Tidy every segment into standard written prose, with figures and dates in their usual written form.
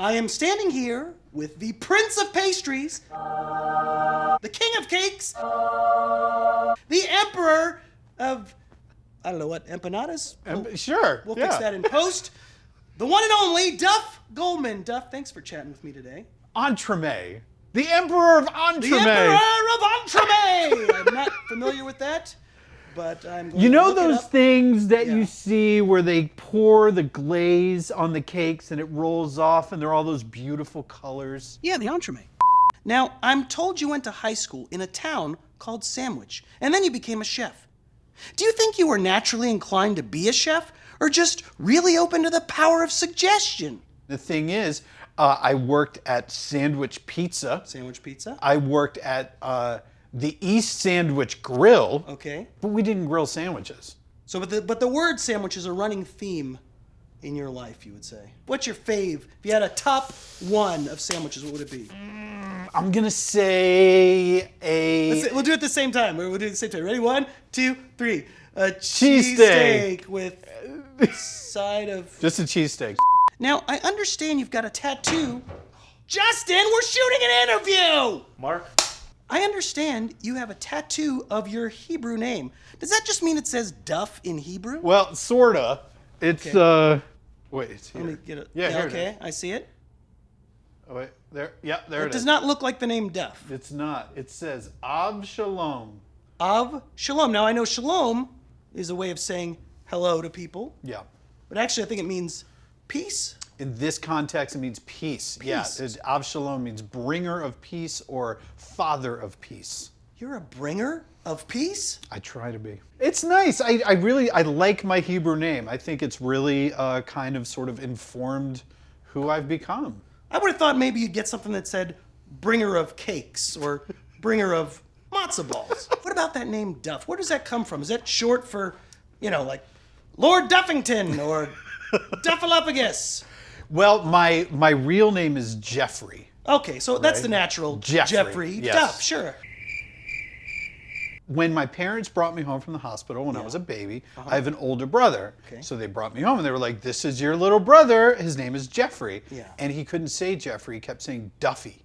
I am standing here with the Prince of Pastries, the King of Cakes, the Emperor of, I don't know what, empanadas? Sure. We'll fix that in post. The one and only Duff Goldman. Duff, thanks for chatting with me today. Entremet. The Emperor of Entremet. The Emperor of Entremet! I'm not familiar with that, but I'm going You to know look it those up. things that Yeah. you see where they pour the glaze on the cakes and it rolls off and they're all those beautiful colors? Yeah, the Entremet. Now, I'm told you went to high school in a town called Sandwich, and then you became a chef. Do you think you were naturally inclined to be a chef, or just really open to the power of suggestion? The thing is, I worked at Sandwich Pizza. Sandwich pizza? I worked at the East Sandwich Grill. Okay. But we didn't grill sandwiches. So, but the word sandwich is a running theme in your life, you would say. What's your fave? If you had a top one of sandwiches, what would it be? I'm gonna say We'll do it at the same time. We'll do it at the same time. Ready? 1, 2, 3. A Cheesesteak. cheesesteak with side of... just a cheesesteak. Now, I understand you've got a tattoo. Justin, we're shooting an interview! Mark? I understand you have a tattoo of your Hebrew name. Does that just mean it says Duff in Hebrew? Well, sorta. It's wait, it's here. Let me get it. Yeah, here it okay, is. I see it. Oh, wait, there. Yeah, there It it does is. not look like the name Duff. It's not. It says Av Shalom. Of Shalom. Now, I know Shalom is a way of saying hello to people, Yeah. but actually I think it means peace. In this context, it means peace. Yeah, Av Shalom means bringer of peace or father of peace. You're a bringer of peace? I try to be. It's nice. I really like my Hebrew name. I think it's really kind of sort of informed who I've become. I would have thought maybe you'd get something that said bringer of cakes or bringer of matzo balls. What about that name Duff? Where does that come from? Is that short for, like Lord Duffington or Duffalopagus? Well, my real name is Jeffrey. Okay, so that's Right. the natural Jeffrey, yes. Duff, sure. When my parents brought me home from the hospital when I was a baby, I have an older brother. Okay. So they brought me home and they were like, this is your little brother. His name is Jeffrey. Yeah. And he couldn't say Jeffrey. He kept saying Duffy.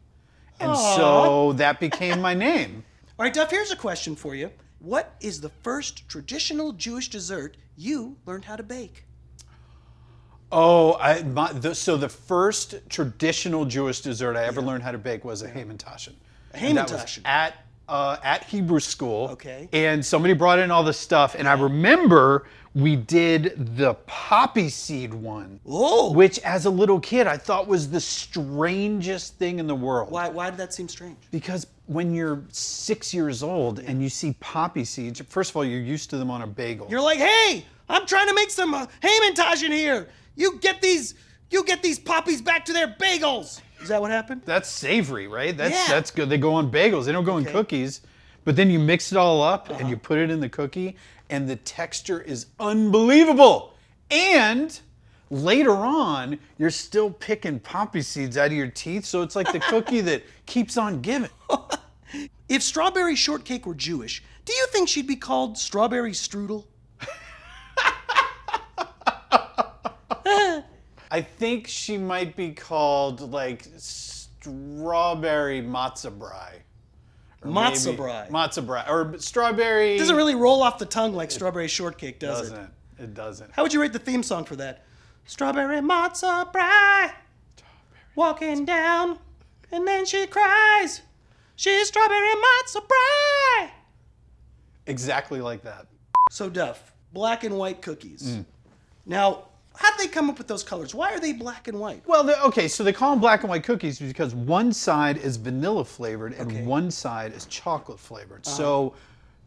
And so that became my name. All right, Duff, here's a question for you. What is the first traditional Jewish dessert you learned how to bake? Oh, so the first traditional Jewish dessert I ever learned how to bake was a Hamantashen. A And that was Hamantashen. at Hebrew school. Okay. And somebody brought in all the stuff, and I remember we did the poppy seed one. Oh! Which, as a little kid, I thought was the strangest thing in the world. Why did that seem strange? Because when you're 6 years old and you see poppy seeds, first of all, you're used to them on a bagel. You're like, hey, I'm trying to make some Hamantashen here. You get these poppies back to their bagels. Is that what happened? That's savory, right? Yeah. That's good. They go on bagels. They don't go in cookies. But then you mix it all up and you put it in the cookie, and the texture is unbelievable. And later on, you're still picking poppy seeds out of your teeth, so it's like the cookie that keeps on giving. If strawberry shortcake were Jewish, do you think she'd be called strawberry strudel? I think she might be called like strawberry matzo brie. Or Matzo maybe- brie. Matzo brie. Or strawberry. It doesn't really roll off the tongue like strawberry shortcake, does it? It doesn't. How would you rate the theme song for that? Strawberry matzo brie, walking down, and then she cries. She's strawberry matzo brie. Exactly like that. So Duff, black and white cookies. Now, how'd they come up with those colors? Why are they black and white? Well, okay, so they call them black and white cookies because one side is vanilla flavored and one side is chocolate flavored. So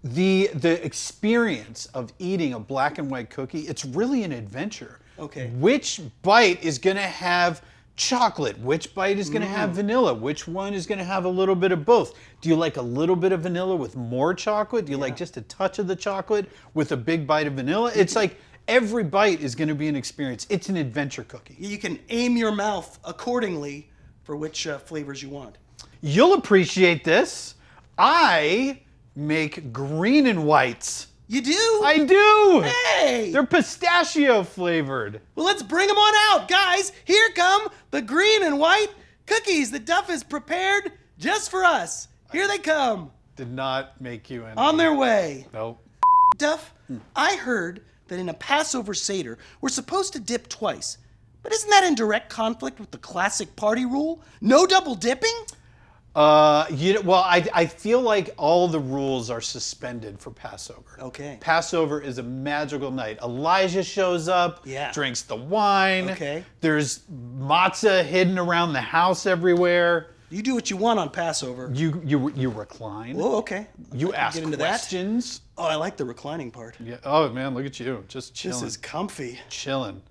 the experience of eating a black and white cookie, it's really an adventure. Okay. Which bite is going to have chocolate? Which bite is going to have vanilla? Which one is going to have a little bit of both? Do you like a little bit of vanilla with more chocolate? Do you like just a touch of the chocolate with a big bite of vanilla? It's like every bite is going to be an experience. It's an adventure cookie. You can aim your mouth accordingly for which flavors you want. You'll appreciate this. I make green and whites You do? I do! Hey! They're pistachio flavored. Well, let's bring them on out, guys. Here come the green and white cookies that Duff has prepared just for us. Here they come. Did not make you any. On their way. Nope. Duff, I heard that in a Passover Seder, we're supposed to dip twice. But isn't that in direct conflict with the classic party rule? No double dipping? I feel like all the rules are suspended for Passover. Okay. Passover is a magical night. Elijah shows up, Yeah. drinks the wine. Okay. There's matzah hidden around the house everywhere. You do what you want on Passover. You recline. Oh, okay. You ask get into questions. That. Oh, I like the reclining part. Yeah. Oh man, look at you, just chilling. This is comfy. Chilling.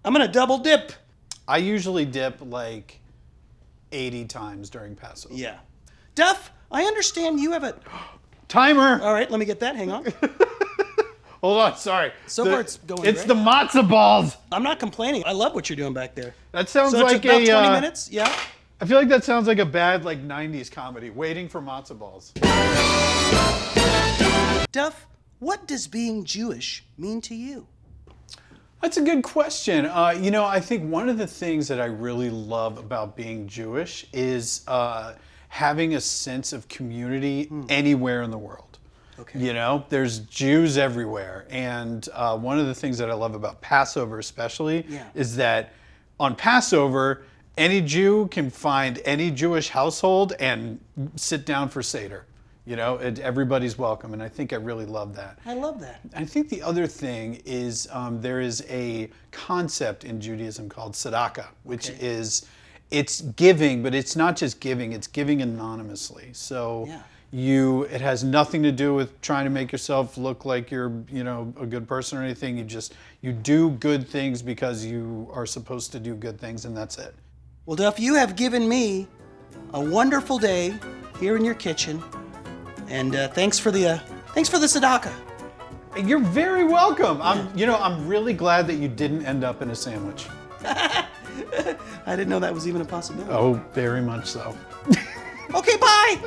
I'm gonna double dip. I usually dip like 80 times during Passover. Yeah. Duff, I understand you have a... Timer. All right, let me get that. Hang on. Hold on, sorry. So far it's going It's great. the matzo balls. I'm not complaining. I love what you're doing back there. That sounds So like it's about 20 a. minutes? Yeah. I feel like that sounds like a bad 90s comedy. Waiting for matzo balls. Duff, what does being Jewish mean to you? That's a good question. I think one of the things that I really love about being Jewish is having a sense of community anywhere in the world. Okay. There's Jews everywhere. And one of the things that I love about Passover especially is that on Passover, any Jew can find any Jewish household and sit down for Seder. Everybody's welcome, and I think I really love that. I love that. I think the other thing is there is a concept in Judaism called tzedakah, which is, it's giving, but it's not just giving, it's giving anonymously. So it has nothing to do with trying to make yourself look like you're, a good person or anything. You do good things because you are supposed to do good things, and that's it. Well, Duff, you have given me a wonderful day here in your kitchen. And thanks for the tzedakah. You're very welcome. I'm really glad that you didn't end up in a sandwich. I didn't know that was even a possibility. Oh, very much so. Okay, bye.